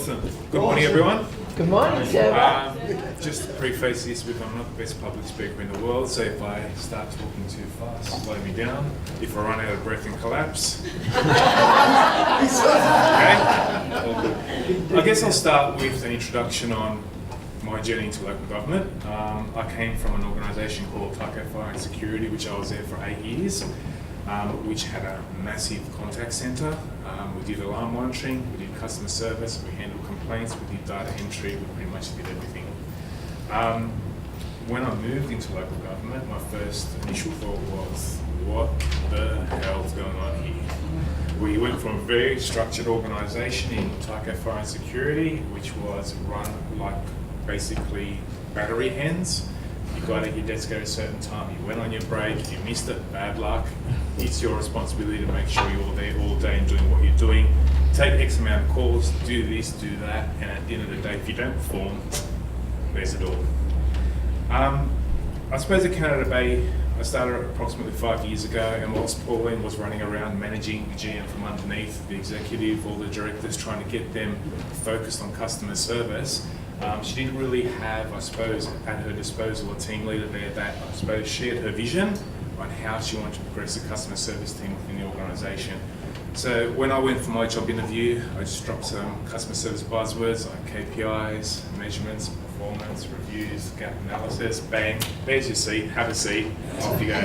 Awesome. Good morning, everyone. Good morning, Serbo. Just to preface this with, I'm not the best public speaker in the world, so if I start talking too fast, slow me down. If I run out of breath and collapse. Okay? All good. I guess I'll start with an introduction on my journey into local government. I came from an organisation called Fire and Security, which I was there for 8 years, which had a massive contact centre. We did alarm monitoring, we did customer service, we handled complaints, we did data entry, we pretty much did everything. When I moved into local government, my first initial thought was, what the hell's going on here? We went from a very structured organisation in Fire and Security, which was run like basically battery hens. You got at your desk at a certain time, you went on your break, you missed it, bad luck. It's your responsibility to make sure you're there all day and doing what you're doing. Take X amount of calls, do this, do that, and at the end of the day, if you don't perform, there's the door. I suppose at Canada Bay, I started approximately 5 years ago, and whilst Pauline was running around managing the GM from underneath, the executive, all the directors, trying to get them focused on customer service, she didn't really have, I suppose, at her disposal a team leader there that, I suppose, shared her vision on how she wanted to progress the customer service team within the organisation. So when I went for my job interview, I just dropped some customer service buzzwords like KPIs, measurements, performance, reviews, gap analysis, bang, there's your seat, have a seat, off you go.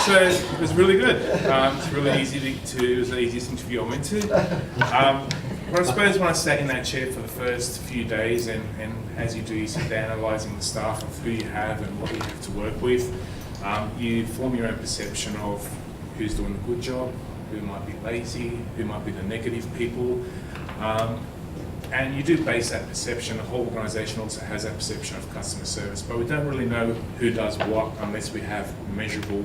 So it was really good. It's really easy it was the easiest interview I went to. But I suppose when I sat in that chair for the first few days, and as you do, you sit there analysing the staff of who you have and what you have to work with, you form your own perception of who's doing a good job, who might be lazy, who might be the negative people. And you do base that perception. The whole organisation also has that perception of customer service, but we don't really know who does what unless we have measurable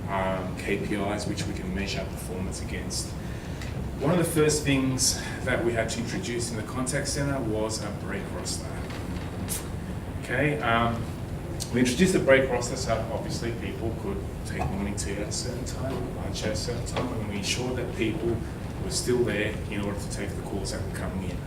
KPIs which we can measure performance against. One of the first things that we had to introduce in the contact centre was a break roster. Okay, we introduced a break roster so obviously people could take morning tea at a certain time, lunch at a certain time, and we ensured that people were still there in order to take the calls that were coming in.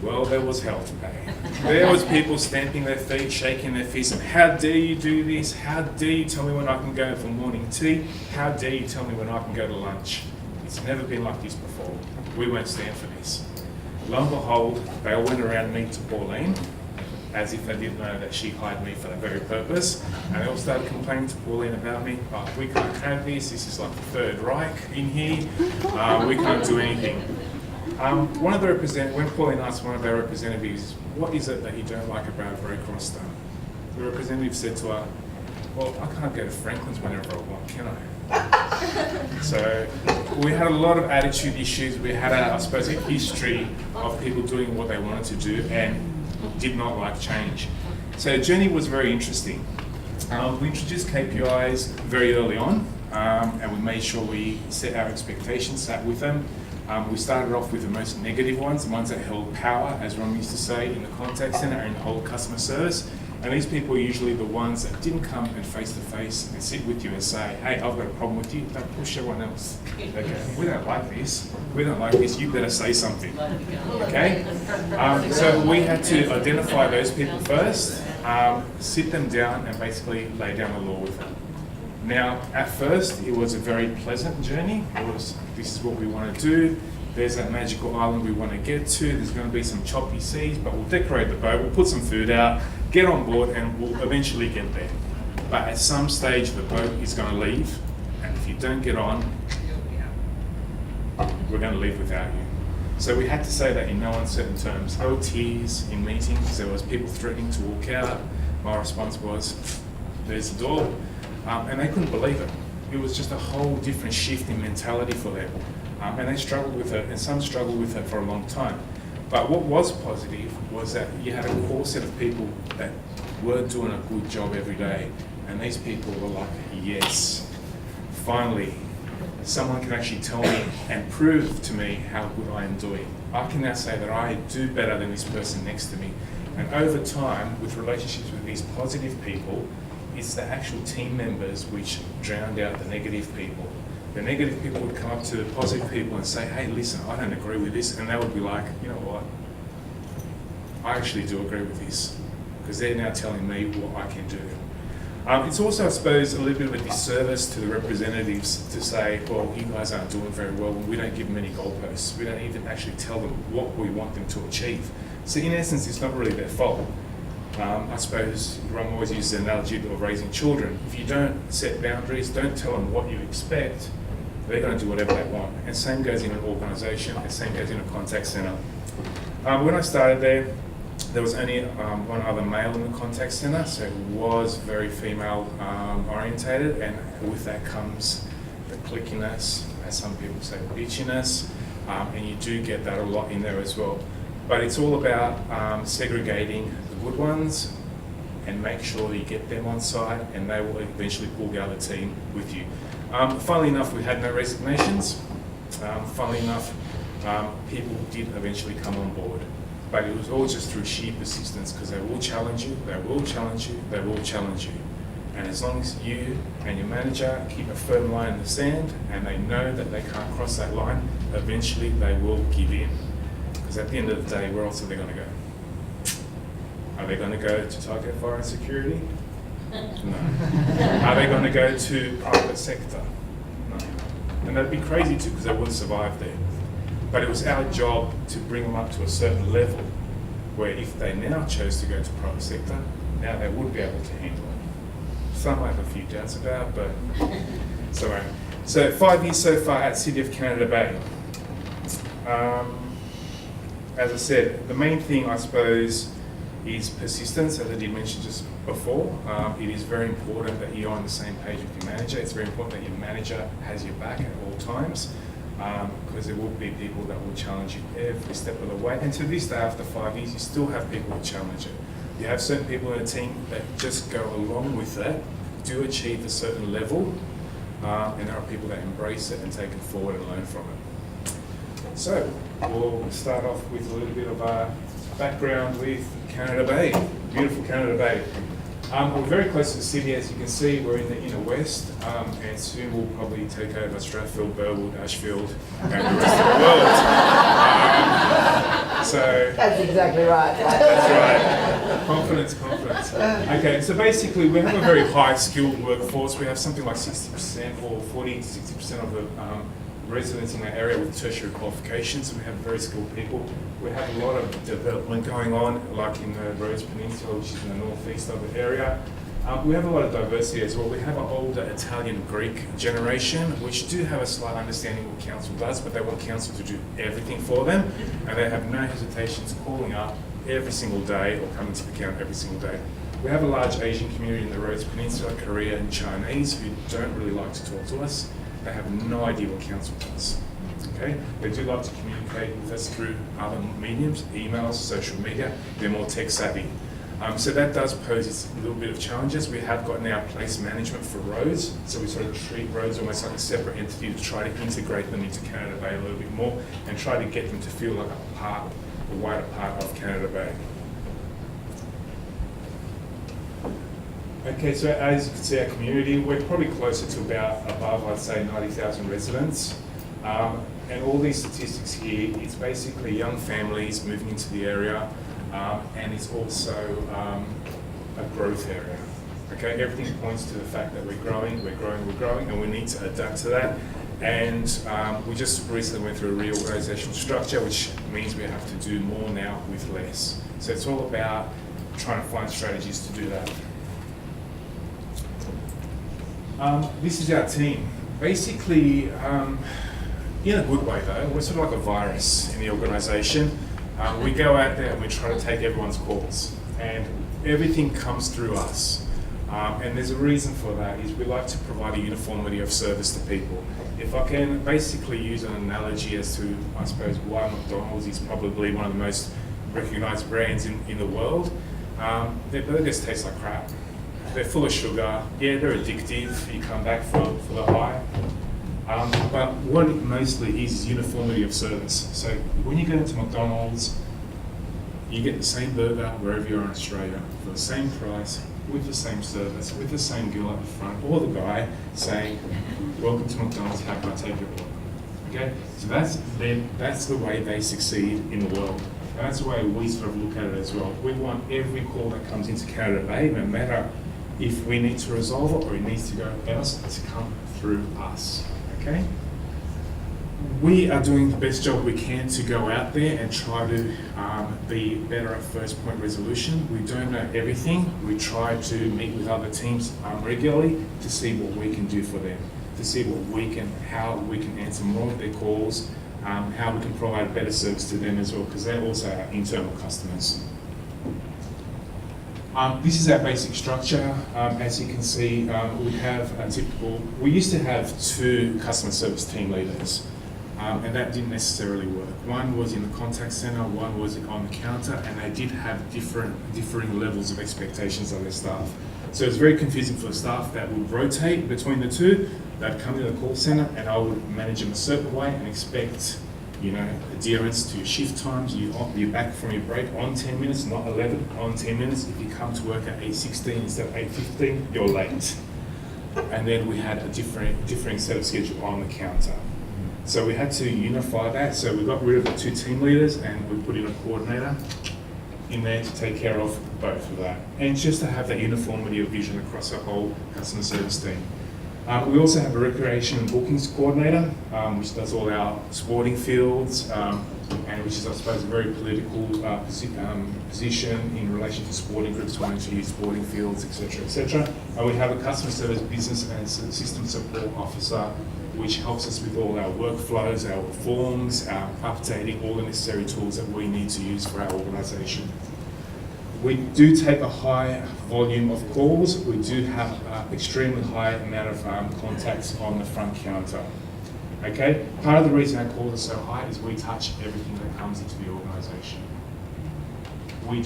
Well, there was hell to pay. There was people stamping their feet, shaking their fists, and how dare you do this? How dare you tell me when I can go for morning tea? How dare you tell me when I can go to lunch? It's never been like this before. We won't stand for this. Lo and behold, they all went around me to Pauline, as if they didn't know that she hired me for that very purpose, and they all started complaining to Pauline about me. Oh, we can't have this is like the Third Reich in here, we can't do anything. When Pauline asked one of their representatives, what is it that you don't like about a break roster? The representative said to her, well, I can't go to Franklin's whenever I want, can I? So we had a lot of attitude issues. We had, I suppose, a history of people doing what they wanted to do and did not like change. So the journey was very interesting. We introduced KPIs very early on, and we made sure we set our expectations, sat with them. We started off with the most negative ones, the ones that held power, as Ron used to say, in the contact centre and hold customer service. And these people are usually the ones that didn't come and face to face and sit with you and say, hey, I've got a problem with you, don't push everyone else. Okay, we don't like this, you better say something. Okay? So we had to identify those people first, sit them down and basically lay down the law with them. Now, at first, it was a very pleasant journey. It was, this is what we want to do. There's that magical island we want to get to. There's going to be some choppy seas, but we'll decorate the boat, we'll put some food out, get on board, and we'll eventually get there. But at some stage, the boat is going to leave, and if you don't get on, we're going to leave without you. So we had to say that in no uncertain terms. There were tears in meetings, there was people threatening to walk out. My response was, there's the door. And they couldn't believe it. It was just a whole different shift in mentality for them. And they struggled with it, and some struggled with it for a long time. But what was positive was that you had a core set of people that were doing a good job every day. And these people were like, yes, finally, someone can actually tell me and prove to me how good I am doing. I can now say that I do better than this person next to me. And over time, with relationships with these positive people, it's the actual team members which drowned out the negative people. The negative people would come up to the positive people and say, hey, listen, I don't agree with this. And they would be like, you know what? I actually do agree with this, because they're now telling me what I can do. It's also, I suppose, a little bit of a disservice to the representatives to say, well, you guys aren't doing very well, and we don't give them any goalposts. We don't even actually tell them what we want them to achieve. So in essence, it's not really their fault. I suppose Ron always uses the analogy of raising children. If you don't set boundaries, don't tell them what you expect, they're going to do whatever they want. And same goes in an organisation, and same goes in a contact centre. When I started there was only one other male in the contact centre, so it was very female orientated, and with that comes the clickiness, as some people say, bitchiness, and you do get that a lot in there as well. But it's all about segregating the good ones and make sure you get them on side, and they will eventually pull the other team with you. Funnily enough, we had no resignations. Funnily enough, people did eventually come on board. But it was all just through sheer persistence, because they will challenge you, they will challenge you, they will challenge you. And as long as you and your manager keep a firm line in the sand and they know that they can't cross that line, eventually they will give in. Because at the end of the day, where else are they going to go? Are they going to go to target fire and security? No. Are they going to go to private sector? No. And that'd be crazy too, because they wouldn't survive there. But it was our job to bring them up to a certain level where if they now chose to go to private sector, now they would be able to handle it. Some I have a few doubts about, but sorry. So 5 years so far at City of Canada Bay. As I said, the main thing I suppose is persistence, as I did mention just before. It is very important that you're on the same page with your manager. It's very important that your manager has your back at all times. Because there will be people that will challenge you every step of the way. And to this day, after 5 years, you still have people who challenge it. You have certain people in a team that just go along with that, do achieve a certain level, and there are people that embrace it and take it forward and learn from it. So, we'll start off with a little bit of a background with Canada Bay, beautiful Canada Bay. We're very close to the city, as you can see. We're in the inner west, and soon we'll probably take over Strathfield, Burwood, Ashfield, and the rest of the world. So That's exactly right. that's right. Confidence. Okay, so basically we have a very high skilled workforce. We have something like 60% or 40 to 60% of the residents in our area with tertiary qualifications. We have very skilled people. We have a lot of development going on, like in the Rhodes Peninsula, which is in the northeast of the area. We have a lot of diversity as well. We have an older Italian Greek generation, which do have a slight understanding of what council does, but they want council to do everything for them, and they have no hesitations calling up every single day or coming to the count every single day. We have a large Asian community in the Rhodes Peninsula, Korean, Chinese, who don't really like to talk to us. They have no idea what council does. Okay? They do like to communicate with us through other mediums, emails, social media. They're more tech savvy. So that does pose a little bit of challenges. We have got now place management for roads, so we sort of treat roads almost like a separate entity to try to integrate them into Canada Bay a little bit more and try to get them to feel like a wider part of Canada Bay. Okay, so as you can see, our community, we're probably closer to about above, I'd say, 90,000 residents. And all these statistics here, it's basically young families moving into the area, and it's also a growth area. Okay, everything points to the fact that we're growing, and we need to adapt to that. And we just recently went through a reorganizational structure, which means we have to do more now with less. So it's all about trying to find strategies to do that. This is our team. Basically, in a good way though, we're sort of like a virus in the organisation. We go out there and we try to take everyone's calls, and everything comes through us. And there's a reason for that, is we like to provide a uniformity of service to people. If I can basically use an analogy as to, I suppose, why McDonald's is probably one of the most recognised brands in the world, their burgers taste like crap. They're full of sugar. Yeah, they're addictive. You come back for the high. But what it mostly is uniformity of service. So when you go into McDonald's, You get the same burger wherever you are in Australia for the same price, with the same service, with the same girl at the front, or the guy saying, "Welcome to McDonald's, how can I take your order?" Okay, so that's the way they succeed in the world. And that's the way we sort of look at it as well. We want every call that comes into Canada Bay, no matter if we need to resolve it or it needs to go else, to come through us. Okay. We are doing the best job we can to go out there and try to be better at first point resolution. We don't know everything. We try to meet with other teams regularly to see what we can do for them, to see how we can answer more of their calls, how we can provide better service to them as well, because they're also our internal customers. This is our basic structure. As you can see, we used to have 2 customer service team leaders. And that didn't necessarily work. One was in the contact center, one was on the counter, and they did have differing levels of expectations of their staff. So it's very confusing for the staff that would rotate between the 2. They'd come to the call center, and I would manage them a certain way and expect, adherence to your shift times. You're back from your break on 10 minutes, not 11, on 10 minutes. If you come to work at 8:16 instead of 8:15, you're late. And then we had a differing set of schedule on the counter. So we had to unify that. So we got rid of the 2 team leaders and we put in a coordinator in there to take care of both of that. And just to have that uniformity of vision across the whole customer service team. We also have a recreation and bookings coordinator, which does all our sporting fields, and which is, I suppose, a very political position in relation to sporting groups wanting to use sporting fields, etc., etc. And we have a customer service business and system support officer, which helps us with all our workflows, our forms, updating all the necessary tools that we need to use for our organisation. We do take a high volume of calls. We do have an extremely high amount of contacts on the front counter. Okay, part of the reason our calls are so high is we touch everything that comes into the organisation. We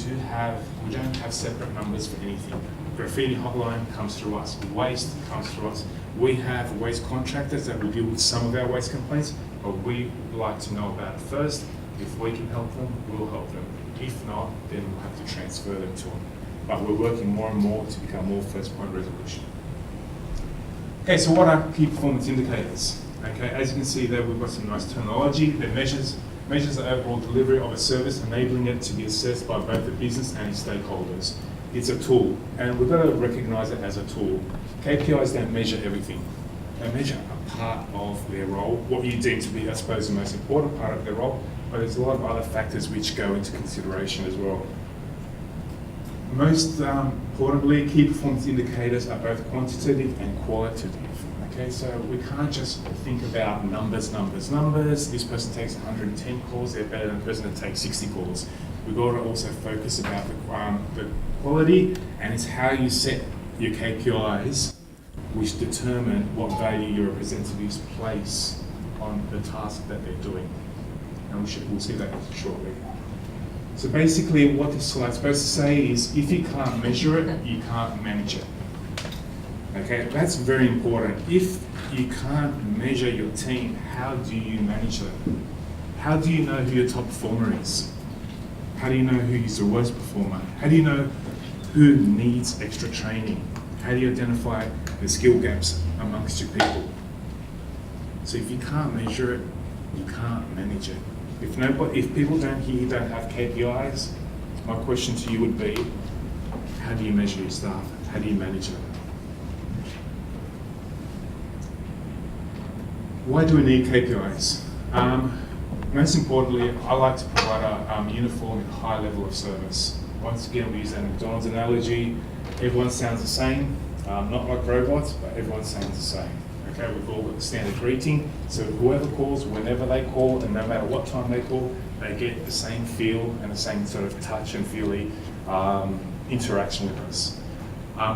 don't have separate numbers for anything. Graffiti hotline comes through us. Waste comes through us. We have waste contractors that will deal with some of our waste complaints, but we like to know about it first. If we can help them, we'll help them. If not, then we'll have to transfer them to them. But we're working more and more to become more first point resolution. Okay, so what are key performance indicators? Okay, as you can see there, we've got some nice terminology that measures the overall delivery of a service, enabling it to be assessed by both the business and its stakeholders. It's a tool, and we've got to recognise it as a tool. KPIs don't measure everything. They measure a part of their role, what you deem to be, I suppose, the most important part of their role, but there's a lot of other factors which go into consideration as well. Most importantly, key performance indicators are both quantitative and qualitative. Okay, so we can't just think about numbers. This person takes 110 calls, they're better than the person that takes 60 calls. We've got to also focus about the quality, and it's how you set your KPIs which determine what value your representatives place on the task that they're doing. And we'll see that shortly. So basically what this slide's supposed to say is, if you can't measure it, you can't manage it. Okay, that's very important. If you can't measure your team, how do you manage them? How do you know who your top performer is? How do you know who is the worst performer? How do you know who needs extra training? How do you identify the skill gaps amongst your people? So if you can't measure it, you can't manage it. If people don't have KPIs, my question to you would be, how do you measure your staff? How do you manage them? Why do we need KPIs? Most importantly, I like to provide a uniform and high level of service. Once again, we use that McDonald's analogy. Everyone sounds the same, not like robots, but everyone sounds the same. Okay, we've all got the standard greeting, so whoever calls, whenever they call, and no matter what time they call, they get the same feel and the same sort of touch and feely interaction with us.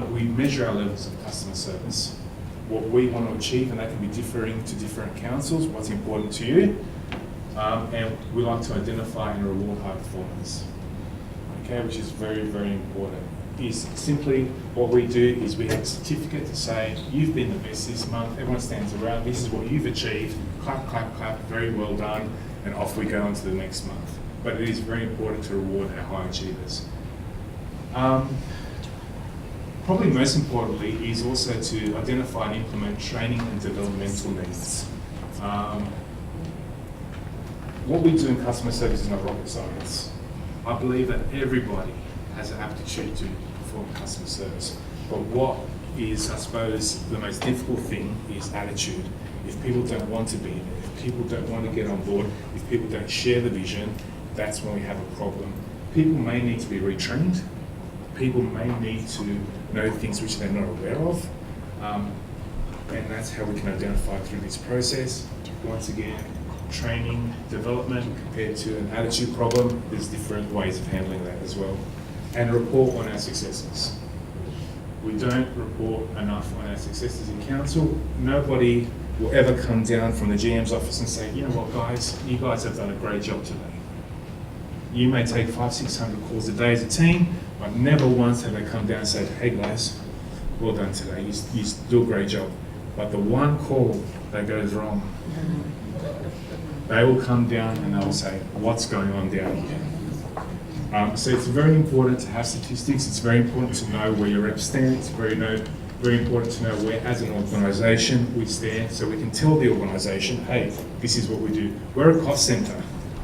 We measure our levels of customer service, what we want to achieve, and that can be differing to different councils, what's important to you, and we like to identify and reward high performance, okay, which is very, very important. Is simply what we do is we have a certificate to say, you've been the best this month, everyone stands around, this is what you've achieved, clap, clap, clap, very well done, and off we go into the next month. but it is very important to reward our high achievers. Probably most importantly is also to identify and implement training and developmental needs. What we do in customer service is not rocket science. I believe that everybody has an aptitude to perform customer service, but what is, I suppose, the most difficult thing is attitude. If people don't want to be there, if people don't want to get on board, if people don't share the vision, that's when we have a problem. People may need to be retrained. People may need to know things which they're not aware of. And that's how we can identify through this process. Once again, training, development compared to an attitude problem, there's different ways of handling that as well. And report on our successes. We don't report enough on our successes in council. Nobody will ever come down from the GM's office and say, you know what guys, you guys have done a great job today. You may take 500-600 calls a day as a team, but never once have they come down and said, hey guys, well done today, you do a great job. But the one call that goes wrong, they will come down and they'll say, what's going on down here? So it's very important to have statistics, it's very important to know where your reps stand, it's very important to know where as an organisation we stand, so we can tell the organisation, hey, this is what we do. We're a cost centre.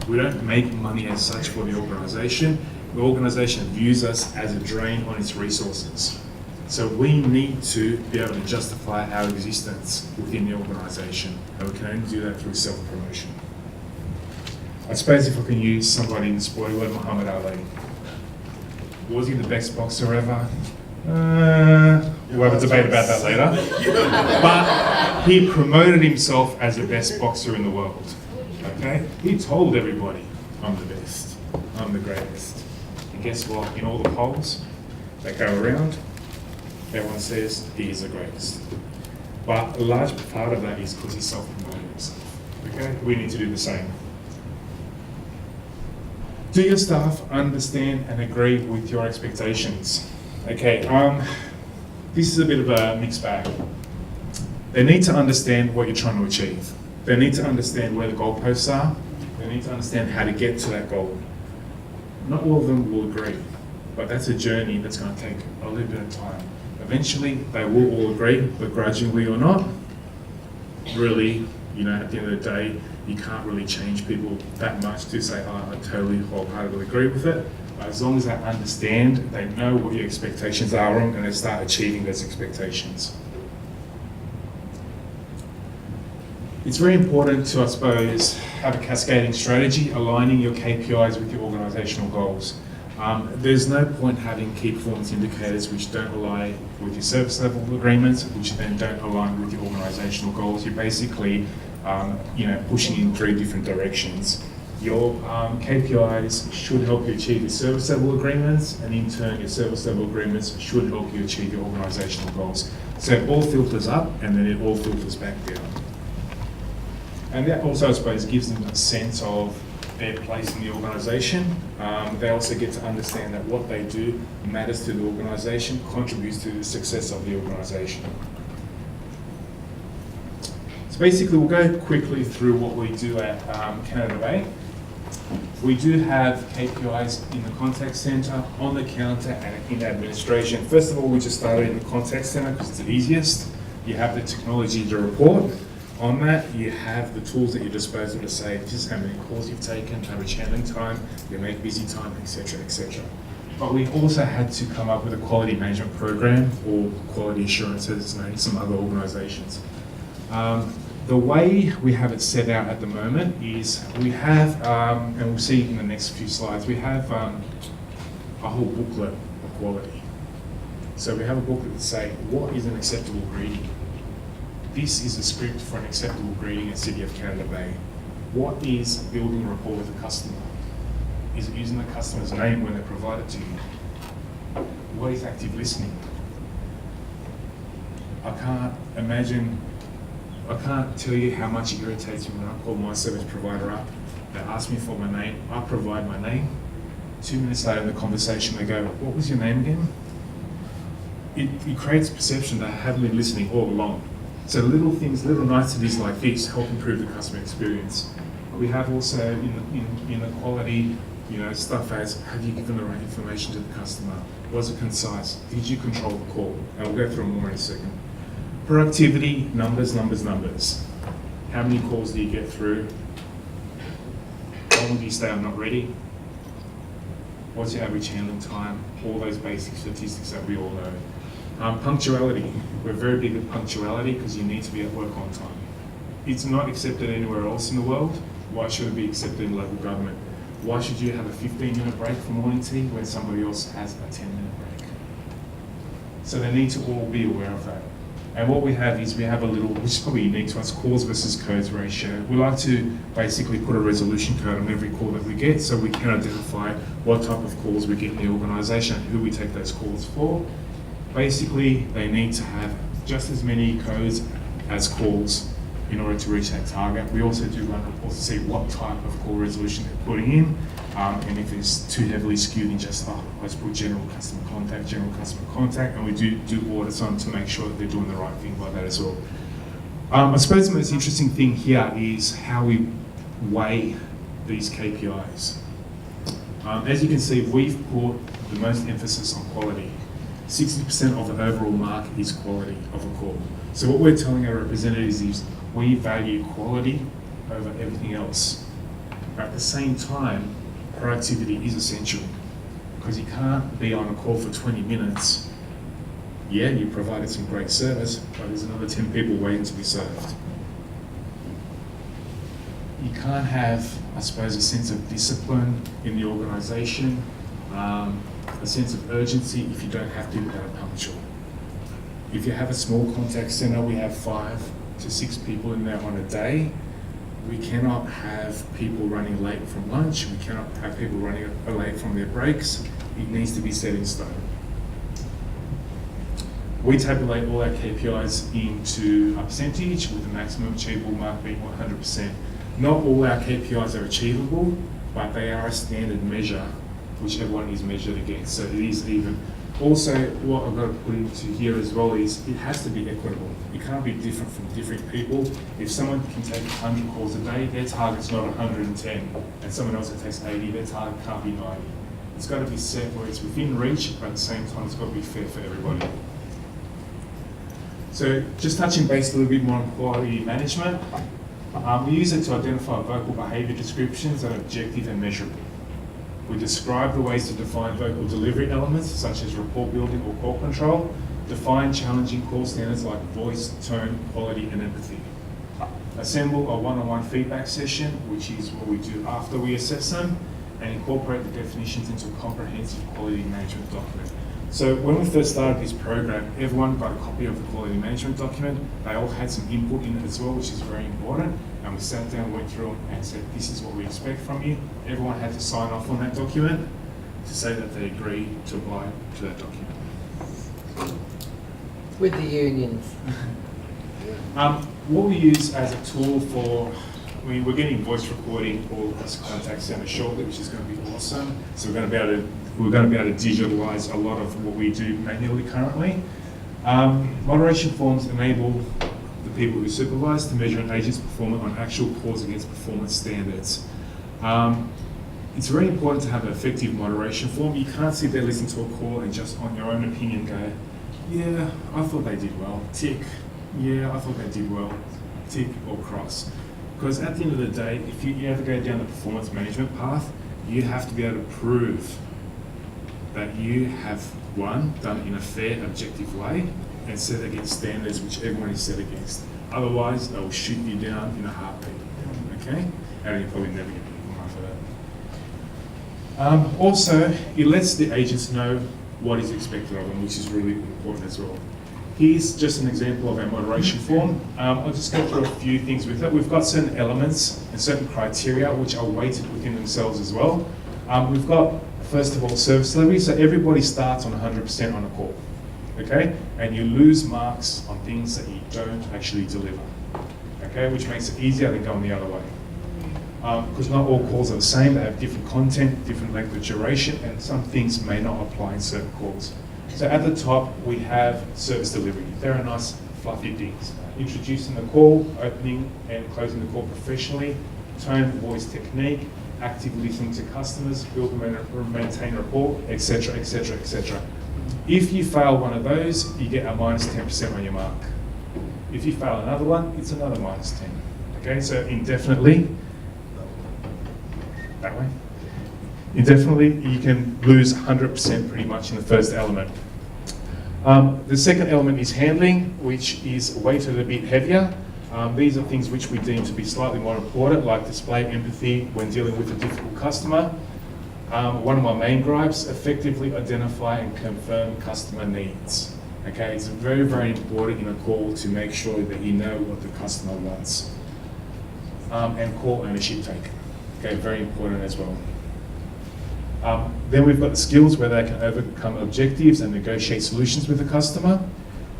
We don't make money as such for the organisation. The organisation views us as a drain on its resources. So we need to be able to justify our existence within the organisation, and we can only do that through self-promotion. I suppose if I can use somebody in the sporting world, Muhammad Ali. Was he the best boxer ever? We'll have a debate about that later. But he promoted himself as the best boxer in the world. Okay? He told everybody, I'm the best, I'm the greatest. And guess what? In all the polls that go around, everyone says he is the greatest. But a large part of that is because he self-promoted himself. Okay? We need to do the same. Do your staff understand and agree with your expectations? Okay, this is a bit of a mixed bag. They need to understand what you're trying to achieve. They need to understand where the goalposts are. They need to understand how to get to that goal. Not all of them will agree, but that's a journey that's going to take a little bit of time. Eventually, they will all agree, begrudgingly or not. Really, at the end of the day, you can't really change people that much to say, oh, I totally wholeheartedly agree with it. But as long as they understand, they know what your expectations are and they start achieving those expectations. It's very important to, I suppose, have a cascading strategy, aligning your KPIs with your organisational goals. There's no point having key performance indicators which don't align with your service level agreements, which then don't align with your organisational goals. You're basically pushing in three different directions. Your KPIs should help you achieve your service level agreements, and in turn your service level agreements should help you achieve your organisational goals. So it all filters up and then it all filters back down. And that also, I suppose, gives them a sense of their place in the organisation. They also get to understand that what they do matters to the organisation, contributes to the success of the organisation. So basically, we'll go quickly through what we do at Canada Bay. We do have KPIs in the contact centre, on the counter, and in administration. First of all, we just started in the contact centre because it's the easiest. You have the technology to report. On that, you have the tools at your disposal to say, this is how many calls you've taken, average handling time, your make busy time, etc., etc. But we also had to come up with a quality management program, or quality assurance as it's known in some other organisations. The way we have it set out at the moment is we have, and we'll see in the next few slides, we have a whole booklet of quality. So we have a booklet to say, what is an acceptable greeting? This is a script for an acceptable greeting in City of Canada Bay. What is building rapport with the customer? Is it using the customer's name when they provide it to you? What is active listening? I can't tell you how much it irritates me when I call my service provider up. They ask me for my name, I provide my name. 2 minutes later in the conversation they go, what was your name again? It creates a perception that I haven't been listening all along. So little things, little niceties like this help improve the customer experience. We have also in the quality Stuff as, have you given the right information to the customer? Was it concise? Did you control the call? And we'll go through more in a second. Productivity, numbers. How many calls do you get through? How long do you stay on not ready? What's your average handling time? All those basic statistics that we all know. Punctuality. We're very big at punctuality because you need to be at work on time. It's not accepted anywhere else in the world. Why should it be accepted in local government? Why should you have a 15-minute break for morning tea when somebody else has a 10-minute break? So they need to all be aware of that. And what we have is we have a little, which is probably unique to us, calls versus codes ratio. We like to basically put a resolution code on every call that we get so we can identify what type of calls we get in the organisation and who we take those calls for. Basically, they need to have just as many codes as calls in order to reach that target. We also do run reports to see what type of call resolution they're putting in, and if it's too heavily skewed in just, let's put general customer contact, and we do audits on to make sure that they're doing the right thing by that as well. I suppose the most interesting thing here is how we weigh these KPIs. As you can see, we've put the most emphasis on quality. 60% of the overall mark is quality of a call. So what we're telling our representatives is we value quality over everything else. At the same time, productivity is essential because you can't be on a call for 20 minutes. Yeah, you provided some great service, but there's another 10 people waiting to be served. You can't have, I suppose, a sense of discipline in the organisation, a sense of urgency if you don't have people that are punctual. If you have a small contact centre, we have 5 to 6 people in there on a day. We cannot have people running late from lunch. We cannot have people running late from their breaks. It needs to be set in stone. We tabulate all our KPIs into a percentage with the maximum achievable mark being 100%. Not all our KPIs are achievable, but they are a standard measure which everyone is measured against, so it is even. Also, what I've got to put into here as well is it has to be equitable. It can't be different from different people. If someone can take 100 calls a day, their target's not 110, and someone else that takes 80, their target can't be 90. It's got to be set where it's within reach, but at the same time, it's got to be fair for everybody. So, just touching base a little bit more on quality management. We use it to identify vocal behaviour descriptions that are objective and measurable. We describe the ways to define vocal delivery elements, such as report building or call control, define challenging call standards like voice, tone, quality, and empathy. Assemble a one-on-one feedback session, which is what we do after we assess them, and incorporate the definitions into a comprehensive quality management document. So when we first started this program, everyone got a copy of the quality management document. They all had some input in it as well, which is very important. And we sat down, went through and said, this is what we expect from you. Everyone had to sign off on that document to say that they agree to apply to that document. With the unions. What we use as a tool for, we're getting voice recording all this contact centre shortly, which is going to be awesome. So we're going to be able to digitalize a lot of what we do manually currently. Moderation forms enable the people who supervise to measure an agent's performance on actual calls against performance standards. It's very important to have an effective moderation form. You can't sit there, listen to a call and just on your own opinion go, yeah, I thought they did well, tick. Yeah, I thought they did well, tick or cross. Because at the end of the day, if you ever go down the performance management path, you have to be able to prove that you have, one, done it in a fair, objective way, and set against standards which everyone is set against. Otherwise, they will shoot you down in a heartbeat, okay? And you'll probably never get people after that. Also, it lets the agents know what is expected of them, which is really important as well. Here's just an example of our moderation form. I'll just go through a few things with it. We've got certain elements and certain criteria which are weighted within themselves as well. We've got, first of all, service delivery. So everybody starts on 100% on a call, okay? And you lose marks on things that you don't actually deliver, okay? Which makes it easier than going the other way. Because not all calls are the same. They have different content, different length of duration, and some things may not apply in certain calls. So at the top, we have service delivery. There are nice fluffy things. Introducing the call, opening and closing the call professionally, tone, voice, technique, active listening to customers, build and maintain rapport, etc., etc., etc. If you fail one of those, you get a minus 10% on your mark. If you fail another one, it's another minus 10. Okay, so indefinitely, that way. Indefinitely, you can lose 100% pretty much in the first element. The second element is handling, which is weighted a bit heavier. These are things which we deem to be slightly more important, like display empathy when dealing with a difficult customer. One of my main gripes, effectively identify and confirm customer needs. Okay, it's very, very important in a call to make sure that you know what the customer wants. And call ownership taken. Okay, very important as well. Then we've got the skills where they can overcome objectives and negotiate solutions with the customer.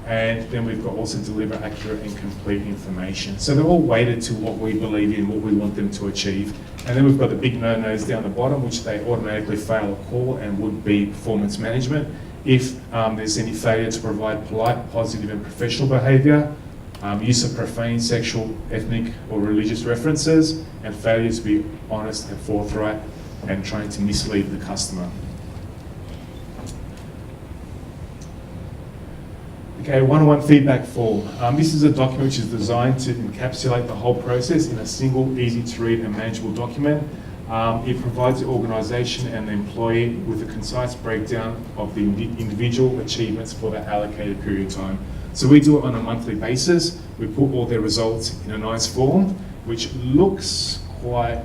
And then we've got also deliver accurate and complete information. So they're all weighted to what we believe in, what we want them to achieve. And then we've got the big no-nos down the bottom, which they automatically fail a call and would be performance management. If there's any failure to provide polite, positive and professional behaviour, use of profane, sexual, ethnic or religious references, and failure to be honest and forthright and trying to mislead the customer. Okay, one-on-one feedback form. This is a document which is designed to encapsulate the whole process in a single, easy-to-read and manageable document. It provides the organisation and the employee with a concise breakdown of the individual achievements for that allocated period of time. So we do it on a monthly basis. We put all their results in a nice form, which looks quite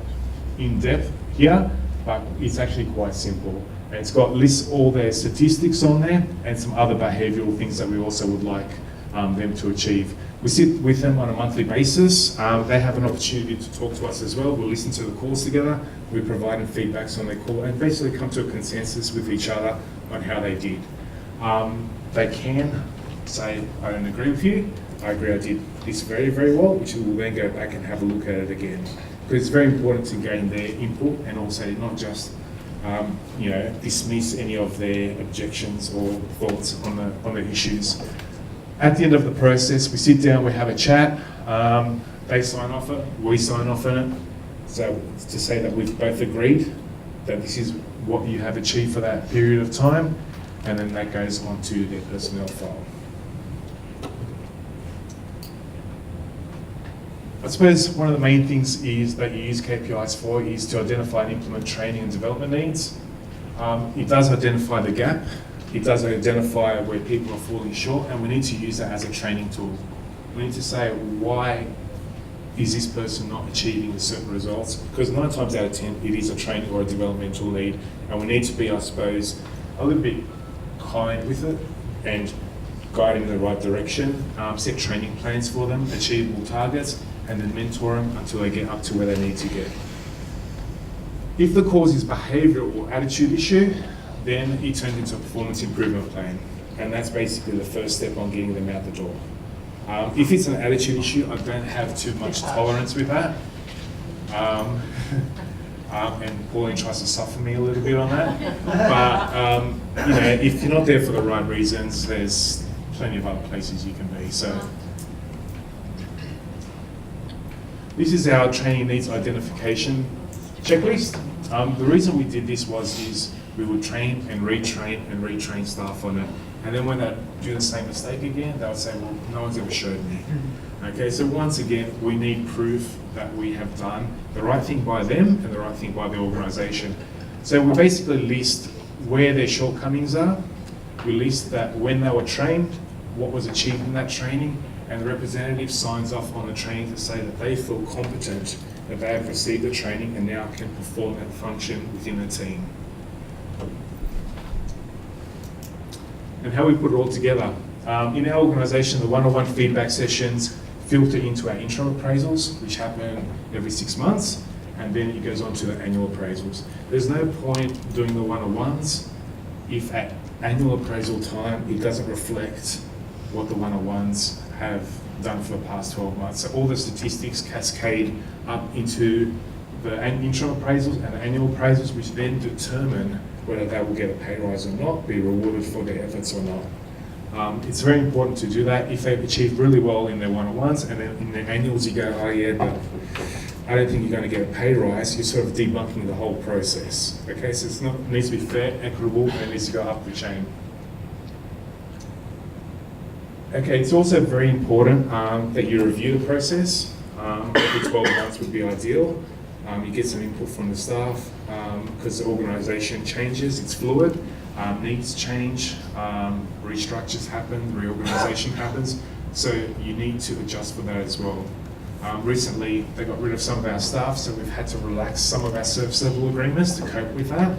in-depth here, but it's actually quite simple. And it's got lists all their statistics on there and some other behavioural things that we also would like them to achieve. We sit with them on a monthly basis. They have an opportunity to talk to us as well. We'll listen to the calls together. We provide them feedbacks on their call and basically come to a consensus with each other on how they did. They can say, I don't agree with you. I agree I did this very, very well, which we will then go back and have a look at it again. Because it's very important to gain their input and also not just dismiss any of their objections or thoughts on the issues. At the end of the process, we sit down, we have a chat. They sign off it, we sign off on it. So to say that we've both agreed that this is what you have achieved for that period of time, and then that goes on to their personnel file. I suppose one of the main things is that you use KPIs for is to identify and implement training and development needs. It does identify the gap. It does identify where people are falling short, and we need to use that as a training tool. We need to say, why is this person not achieving certain results? Because 9 times out of 10, it is a training or a developmental need, and we need to be, I suppose, a little bit kind with it and guide them in the right direction, set training plans for them, achievable targets, and then mentor them until they get up to where they need to get. If the cause is behavioural or attitude issue, then it turns into a performance improvement plan. And that's basically the first step on getting them out the door. If it's an attitude issue, I don't have too much tolerance with that. And Pauline tries to soften me a little bit on that. But if you're not there for the right reasons, there's plenty of other places you can be. So. This is our training needs identification checklist. The reason we did this is we would train and retrain staff on it. And then when they do the same mistake again, they would say, well, no one's ever showed me. Okay, so once again, we need proof that we have done the right thing by them and the right thing by the organisation. So we basically list where their shortcomings are. We list that when they were trained, what was achieved in that training, and the representative signs off on the training to say that they feel competent, that they have received the training and now can perform that function within the team. And how we put it all together. In our organisation, the one-on-one feedback sessions filter into our interim appraisals, which happen every 6 months, and then it goes on to the annual appraisals. There's no point doing the one-on-ones if at annual appraisal time it doesn't reflect what the one-on-ones have done for the past 12 months. So all the statistics cascade up into the interim appraisals and the annual appraisals, which then determine whether they will get a pay rise or not, be rewarded for their efforts or not. It's very important to do that. If they've achieved really well in their one-on-ones and then in their annuals you go, oh yeah, but I don't think you're going to get a pay rise. You're sort of debunking the whole process. Okay, so it needs to be fair, equitable, and it needs to go up the chain. Okay, it's also very important that you review the process. Every 12 months would be ideal. You get some input from the staff because the organisation changes, it's fluid, needs change, restructures happen, reorganisation happens, so you need to adjust for that as well. Recently, they got rid of some of our staff, so we've had to relax some of our service level agreements to cope with that.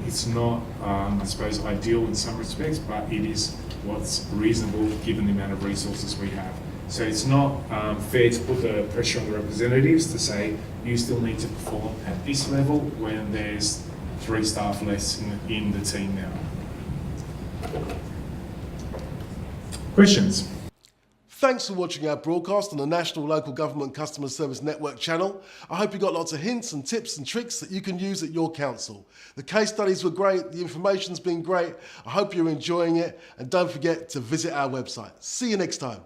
It's not, I suppose, ideal in some respects, but it is what's reasonable given the amount of resources we have. So it's not fair to put the pressure on the representatives to say you still need to perform at this level when there's 3 staff less in the team now. Questions? Thanks for watching our broadcast on the National Local Government Customer Service Network channel. I hope you got lots of hints and tips and tricks that you can use at your council. The case studies were great, the information's been great. I hope you're enjoying it, and don't forget to visit our website. See you next time.